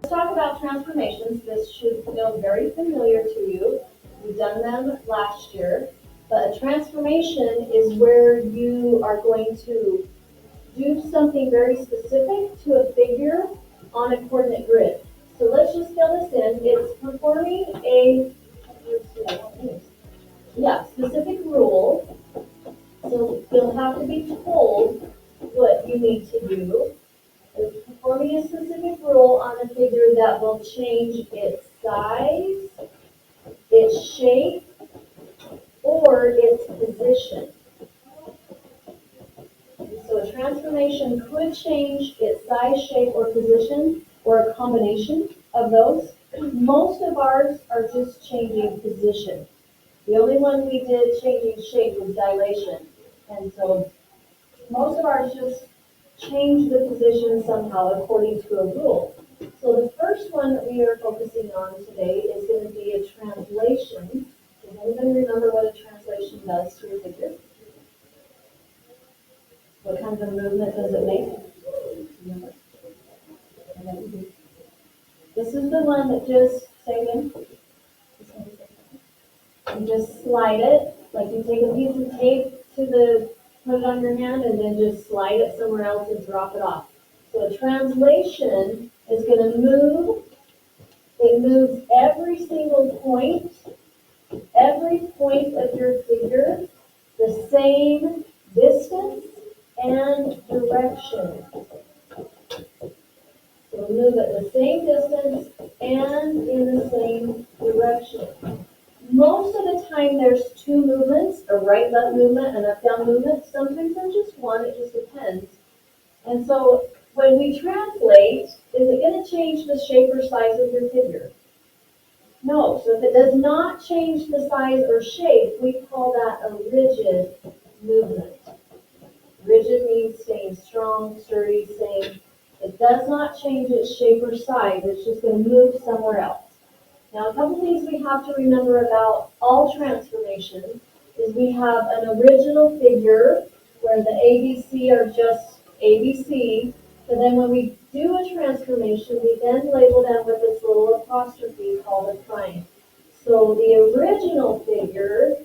Talk about transformations. This should feel very familiar to you. We've done them last year. But a transformation is where you are going to do something very specific to a figure on a coordinate grid. So let's just fill this in. It's performing a specific rule. So you'll have to be told what you need to do. It's performing a specific rule on a figure that will change its size, its shape, or its position. So a transformation could change its size, shape, or position, or a combination of those. Most of ours are just changing position. The only one we did changing shape was dilation. And so most of ours just change the position somehow according to a rule. So the first one that we are focusing on today is going to be a translation. Does anybody remember what a translation does to your figure? What kind of a movement does it make? This is the one that just, say again? You just slide it, like you take a piece of tape put it on your hand and then just slide it somewhere else and drop it off. So a translation is going to move. It moves every single point of your figure the same distance and direction. So move it the same distance and in the same direction. Most of the time there's two movements, a right-left movement and up-down movement. Sometimes there's just one, it just depends. And so when we translate, is it going to change the shape or size of your figure? No. So if it does not change the size or shape, we call that a rigid movement. Rigid means staying strong, sturdy, same. It does not change its shape or size. It's just going to move somewhere else. Now, a couple things we have to remember about all transformations is we have an original figure where the ABC are just ABC, but then when we do a transformation, we then label them with this little apostrophe called a prime. So the original figure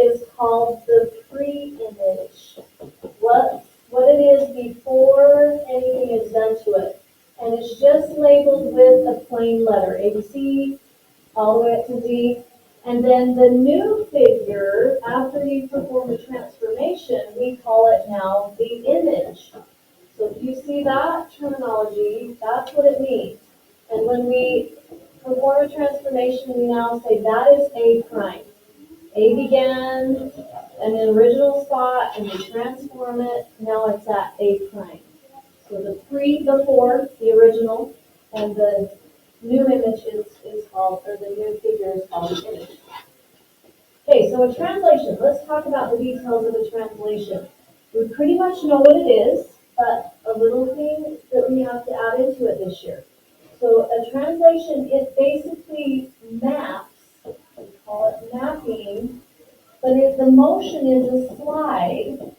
is called the pre-image. What it is before anything is done to it. And it's just labeled with a plain letter, ABC, all the way up to Z. And then the new figure, after you perform a transformation, we call it now the image. So if you see that terminology, that's what it means. And when we perform a transformation, we now say that is A prime. A began in an original spot, and we transform it, now it's at A prime. So the before the original, and the new image is called, or the new figure is called the image. Okay, so a translation. Let's talk about the details of a translation. We pretty much know what it is, but a little thing that we have to add into it this year. So a translation, it basically maps, we call it mapping, but if the motion is a slide,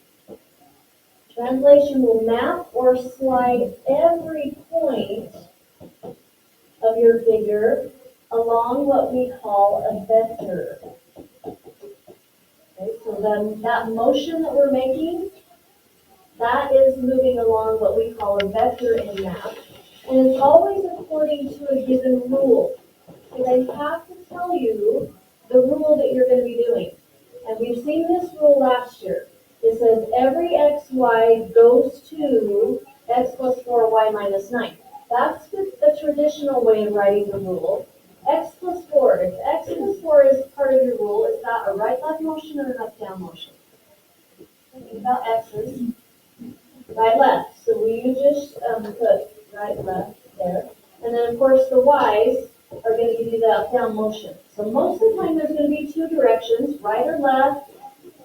translation will map or slide every point of your figure along what we call a vector. Okay, so then that motion that we're making, that is moving along what we call a vector in map. And it's always according to a given rule. So they have to tell you the rule that you're going to be doing. And we've seen this rule last year. It says every xy goes to x plus 4y minus 9. That's the traditional way of writing the rule. X plus 4. If x plus 4 is part of your rule, is that a right-left motion or an up-down motion? Think about x's. Right-left. So we just put right-left there. And then, of course, the y's are going to give you the up-down motion. So most of the time, there's going to be two directions, right or left,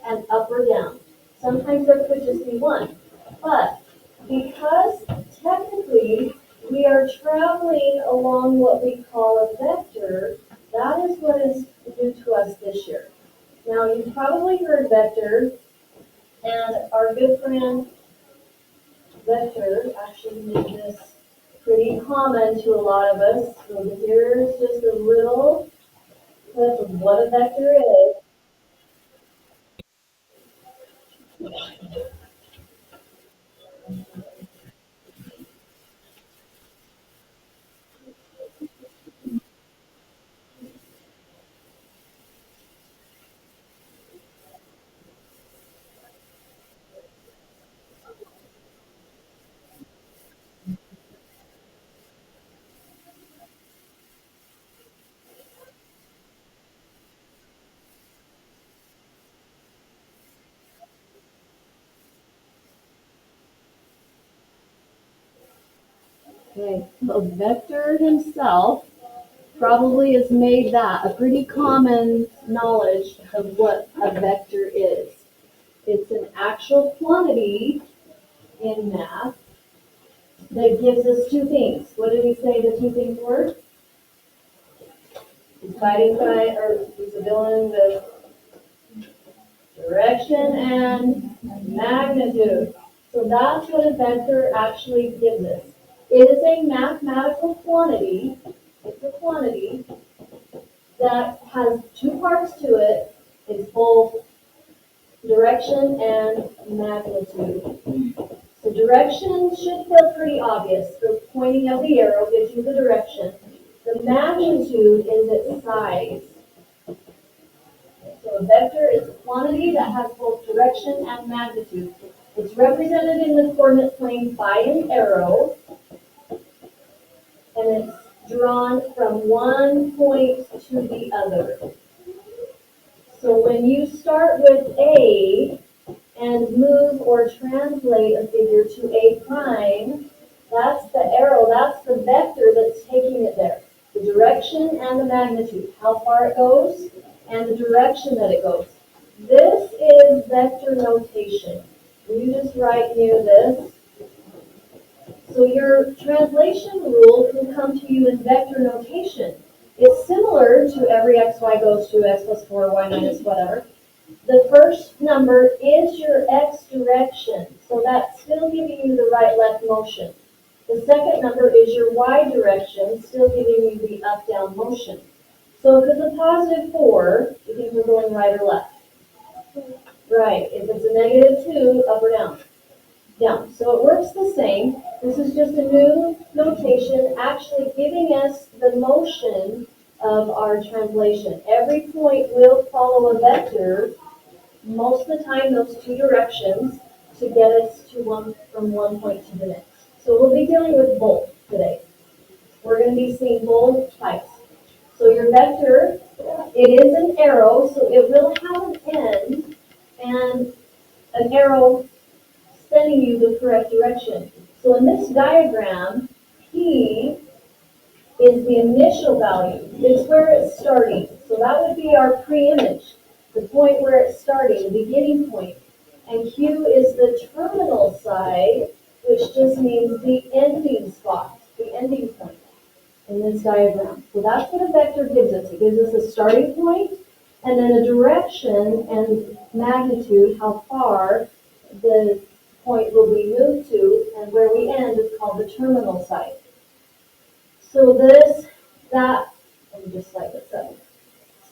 and up or down. Sometimes there could just be one. But because technically we are traveling along what we call a vector, that is what is new to us this year. Now, you've probably heard vector, and our good friend Vector actually made this pretty common to a lot of us. So here's just a little clip of what a vector is. Okay, so vector himself probably has made that a pretty common knowledge of what a vector is. It's an actual quantity in math that gives us two things. What did he say the two things were? He's fighting by, or he's a villain with direction and magnitude. So that's what a vector actually gives us. It is a mathematical quantity. It's a quantity that has two parts to it. It's both direction and magnitude. So direction should feel pretty obvious. The pointing of the arrow gives you the direction. The magnitude is its size. So a vector is a quantity that has both direction and magnitude. It's represented in the coordinate plane by an arrow, and it's drawn from one point to the other. So when you start with A and move or translate a figure to A prime, that's the arrow, that's the vector that's taking it there. The direction and the magnitude, how far it goes, and the direction that it goes. This is vector notation. You just write near this. So your translation rule can come to you in vector notation. It's similar to every xy goes to x plus 4, y minus whatever. The first number is your x direction, so that's still giving you the right-left motion. The second number is your y direction, still giving you the up-down motion. So if it's a positive 4, you think we're going right or left? Right. If it's a negative 2, up or down? Down. So it works the same. This is just a new notation actually giving us the motion of our translation. Every point will follow a vector, most of the time those two directions, to get us to from one point to the next. So we'll be dealing with both today. We're going to be seeing both types. So your vector, it is an arrow, so it will have an end and an arrow sending you the correct direction. So in this diagram, P is the initial value. It's where it's starting. So that would be our pre-image, the point where it's starting, the beginning point. And Q is the terminal side, which just means the ending spot, the ending point in this diagram. So that's what a vector gives us. It gives us a starting point and then a direction and magnitude, how far the point will be moved to, and where we end is called the terminal site. So let me just slide this up.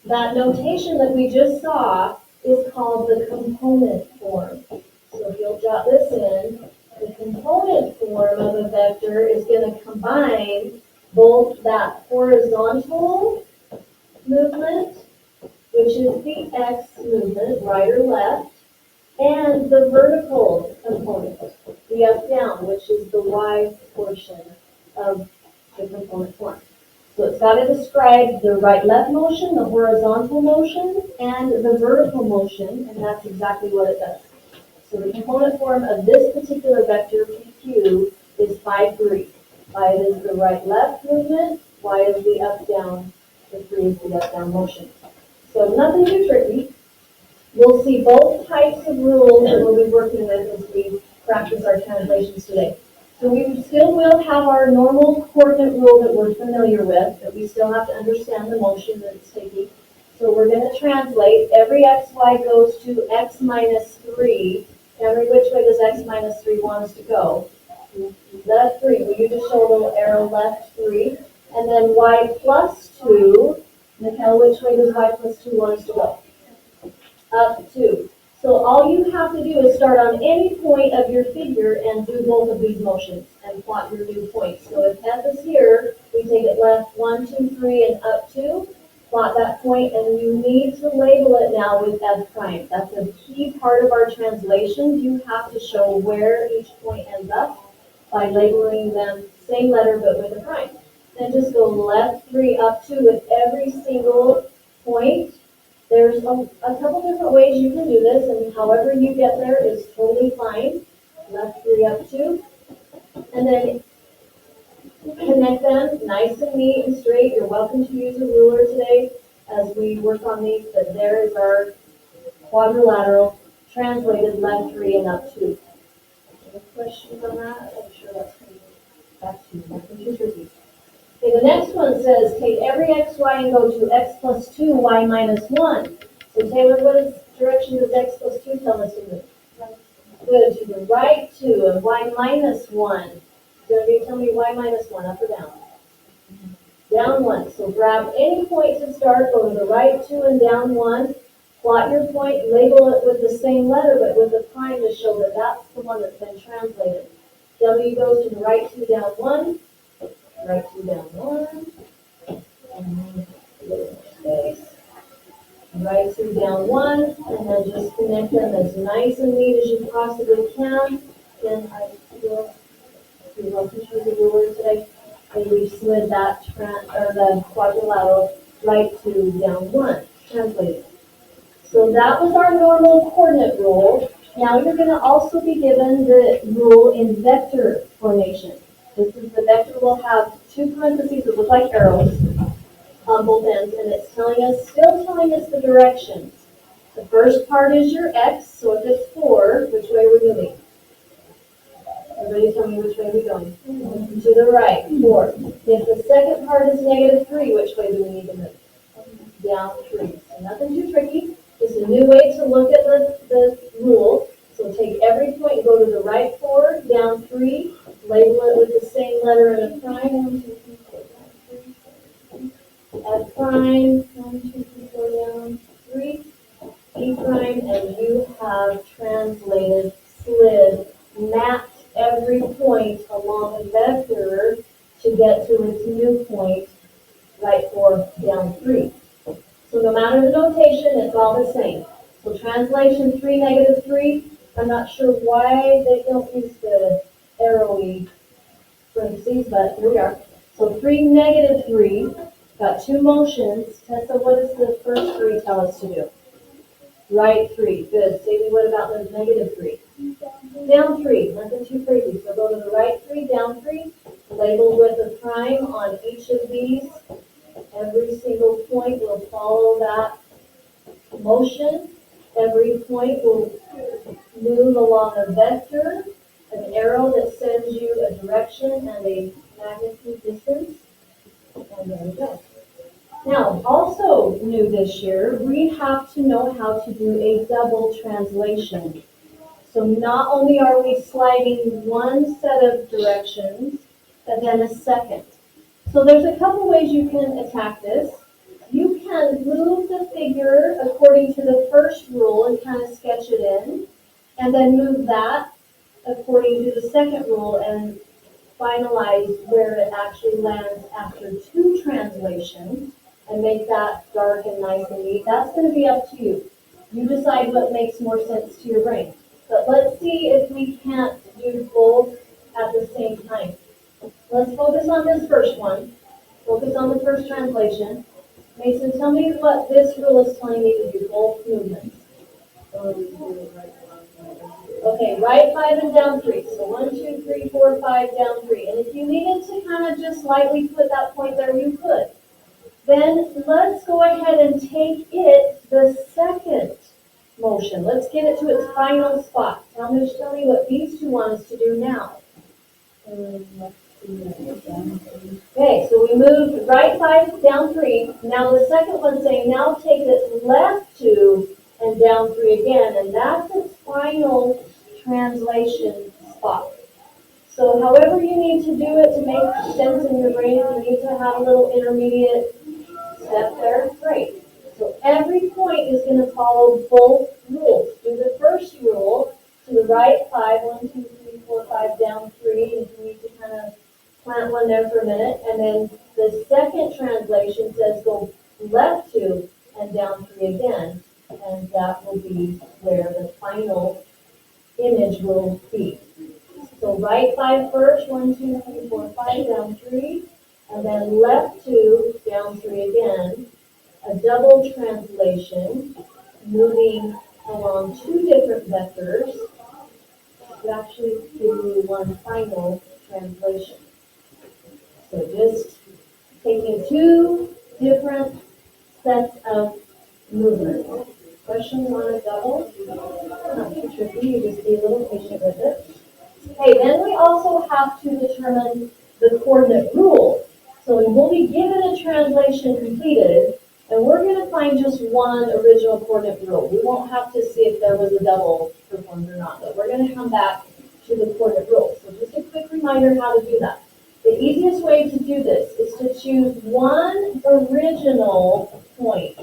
That notation that we just saw is called the component form. So if you'll jot this in, the component form of a vector is going to combine both that horizontal movement, which is the x movement, right or left, and the vertical component, the up-down, which is the y portion of the component form. So it's got to describe the right-left motion, the horizontal motion, and the vertical motion, and that's exactly what it does. So the component form of this particular vector, PQ, is 5, 3. 5 is the right-left movement, y is the up-down, the 3 is the up-down motion. So nothing too tricky. We'll see both types of rules that we'll be working with as we practice our translations today. So we still will have our normal coordinate rule that we're familiar with, but we still have to understand the motion that it's taking. So we're going to translate. Every xy goes to x minus 3. Every which way does x minus 3 want us to go? left 3. Will you just show a little arrow left 3? And then y plus 2. Mikhail, which way does y plus 2 want us to go? Up 2. So all you have to do is start on any point of your figure and do both of these motions and plot your new point. So if f is here, we take it left 1, 2, 3, and up 2. Plot that point, and you need to label it now with f prime. That's a key part of our translation. You have to show where each point ends up by labeling them same letter but with a prime. Then just go left 3, up 2 with every single point. There's a couple different ways you can do this, and however you get there is totally fine. Left 3, up 2. And then connect them nice and neat and straight. You're welcome to use a ruler today as we work on these, but there is our quadrilateral translated left 3 and up 2. Any questions on that? I'm sure that's going to be back to you. Nothing too tricky. Okay, the next one says take every x, y, and go to x plus 2, y minus 1. So Taylor, what direction does x plus 2 tell us to move? Good, to the right 2, and y minus 1. So you tell me y minus 1, up or down? Down 1. So grab any point to start, go to the right 2 and down 1. Plot your point, label it with the same letter, but with a prime to show that that's the one that's been translated. W goes to the right 2, down 1. Right 2, down 1. And then a little more space. Right 2, down 1. And then just connect them as nice and neat as you possibly can. Then I feel you're welcome to use the ruler today. And we slid that the quadrilateral right 2, down 1. Translated. So that was our normal coordinate rule. Now you're going to also be given the rule in vector formation. This is the vector will have 2 parentheses that look like arrows on both ends, and it's still telling us the directions. The first part is your x, so if it's 4, which way are we moving? Everybody tell me which way we're going. To the right, 4. If the second part is negative 3, which way do we need to move? Down 3. So nothing too tricky. Just a new way to look at the rule. So take every point, go to the right 4, down 3, label it with the same letter and a prime. F prime, 1, 2, 3, 4, down 3, E prime, and you have translated, slid, mapped every point along a vector to get to its new point, right 4, down 3. So no matter the notation, it's all the same. So translation 3, negative 3, I'm not sure why they don't use the arrowy parentheses, but here we are. So 3, negative 3, got 2 motions. Tessa, what does the first 3 tell us to do? Right 3, good. Sadie, what about the negative 3? Down 3, nothing too crazy. So go to the right 3, down 3, label with a prime on each of these. Every single point will follow that motion. Every point will move along a vector, an arrow that sends you a direction and a magnitude distance. And there we go. Now, also new this year, we have to know how to do a double translation. So not only are we sliding one set of directions, but then a second. So there's a couple ways you can attack this. You can move the figure according to the first rule and kind of sketch it in, and then move that according to the second rule and finalize where it actually lands after 2 translations and make that dark and nice and neat. That's going to be up to you. You decide what makes more sense to your brain. But let's see if we can't do both at the same time. Let's focus on this first one. Focus on the first translation. Mason, tell me what this rule is telling me to do, both movements. Okay, right 5 and down 3. So 1, 2, 3, 4, 5, down 3. And if you needed to kind of just lightly put that point there, you could. Then let's go ahead and take it the second motion. Let's get it to its final spot. Tell me what these 2 want us to do now. Okay, so we moved right 5, down 3. Now the second one's saying, now take it left 2 and down 3 again, and that's its final translation spot. So however you need to do it to make sense in your brain, if you need to have a little intermediate step there, great. So every point is going to follow both rules. Do the first rule to the right 5, 1, 2, 3, 4, 5, down 3, and if you need to kind of plant one there for a minute. And then the second translation says go left 2 and down 3 again. And that will be where the final image will be. So right 5 first, 1, 2, 3, 4, 5, down 3, and then left 2, down 3 again. A double translation, moving along 2 different vectors to actually give you one final translation. So just taking 2 different sets of movements. Questions on a double? Not too tricky, you just be a little patient with it. Okay, then we also have to determine the coordinate rule. So we'll be given a translation completed, and we're going to find just one original coordinate rule. We won't have to see if there was a double performed or not, but we're going to come back to the coordinate rule. So just a quick reminder how to do that. The easiest way to do this is to choose one original point.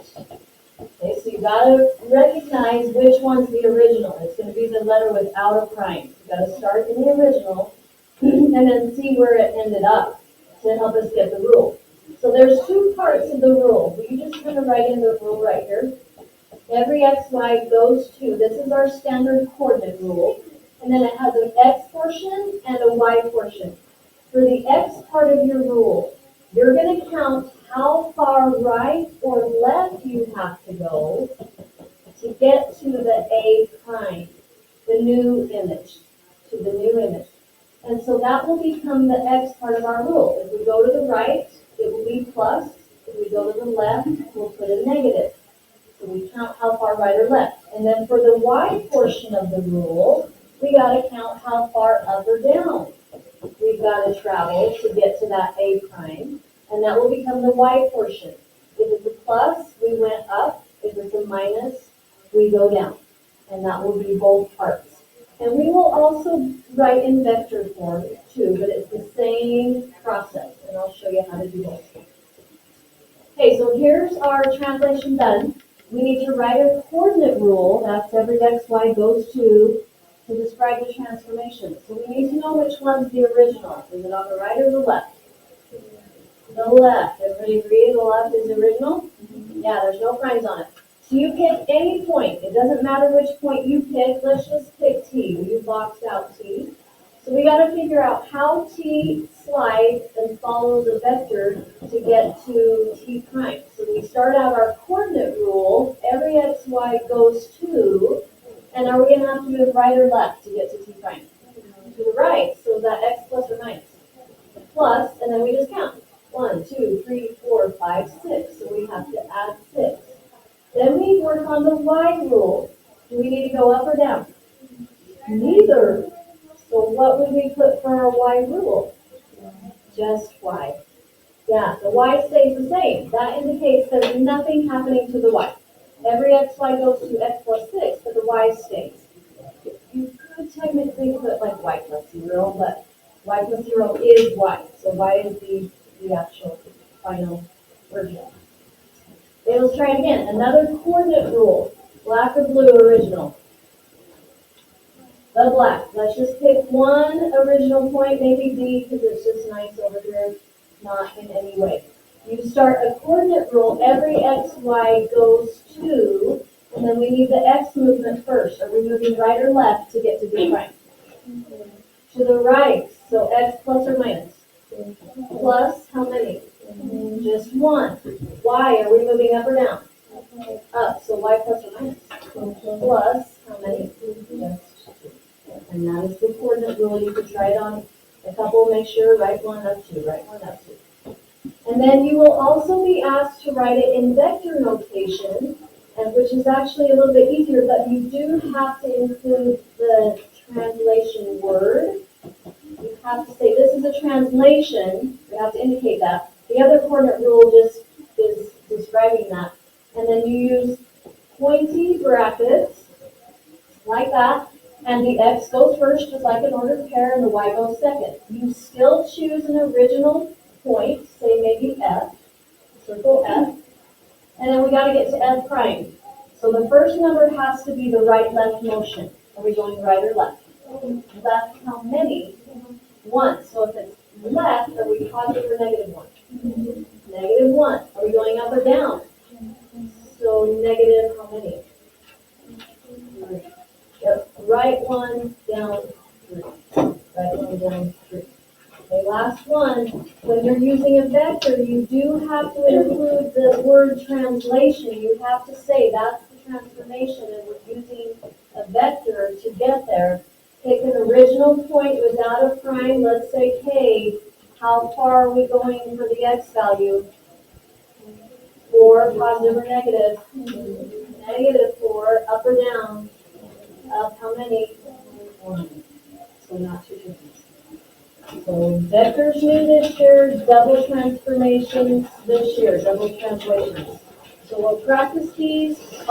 Okay, so you gotta recognize which one's the original. It's gonna be the letter without a prime. You gotta start in the original and then see where it ended up to help us get the rule. So there's 2 parts of the rule. You just kind of write in the rule right here. Every x, y goes to, this is our standard coordinate rule, and then it has an x portion and a y portion. For the x part of your rule, you're gonna count how far right or left you have to go to get to the A prime, the new image, to the new image. And so that will become the X part of our rule. If we go to the right, it will be plus. If we go to the left, we'll put a negative. So we count how far right or left. And then for the Y portion of the rule, we gotta count how far up or down we've gotta travel to get to that A prime. And that will become the Y portion. If it's a plus, we went up. If it's a minus, we go down. And that will be both parts. And we will also write in vector form too, but it's the same process. And I'll show you how to do this. Okay, so here's our translation done. We need to write a coordinate rule. That's every x, y goes to describe the transformation. So we need to know which one's the original. Is it on the right or the left? The left. Everybody agree the left is the original? Yeah, there's no primes on it. So you pick any point. It doesn't matter which point you pick. Let's just pick T. You boxed out T. So we got to figure out how T slides and follows a vector to get to T prime. So we start out our coordinate rule. Every x, y goes to, and are we going to have to move right or left to get to T prime? To the right. So that x plus or minus. Plus, and then we just count. 1, 2, 3, 4, 5, 6. So we have to add 6. Then we work on the Y rule. Do we need to go up or down? Neither. So what would we put for our Y rule? Just Y. Yeah, the Y stays the same. That indicates there's nothing happening to the Y. Every x, y goes to x plus 6, but the Y stays. You could technically put like y plus 0, but y plus 0 is y. So y is the actual final version. Okay, let's try it again. Another coordinate rule. Black or blue original? The black. Let's just pick one original point, maybe B, because it's just nice over here, not in any way. You start a coordinate rule. Every x, y goes to, and then we need the x movement first. Are we moving right or left to get to B prime? To the right. So x plus or minus? Plus how many? Just 1. Y, are we moving up or down? Up. So y plus or minus? Plus how many? Just 2. And that is the coordinate rule. You could try it on a couple. Make sure right 1 up 2, right 1 up 2. And then you will also be asked to write it in vector notation, and which is actually a little bit easier, but you do have to include the translation word. You have to say this is a translation. You have to indicate that. The other coordinate rule just is describing that. And then you use pointy brackets like that. And the x goes first, just like an ordered pair, and the y goes second. You still choose an original point, say maybe f, circle f, and then we gotta get to f prime. So the first number has to be the right-left motion. Are we going right or left? Left how many? One. So if it's left, are we positive or negative one? Negative one. Are we going up or down? So negative how many? Three. Yep. Right one, down three. Right one, down three. Okay, last one. When you're using a vector, you do have to include the word translation. You have to say that's the transformation, and we're using a vector to get there. Pick an original point without a prime, let's say K. How far are we going for the x value? 4, positive or negative? Negative 4, up or down? Up how many? 1. So not too different. So vectors new this year, double transformations this year, double translations. So we'll practice these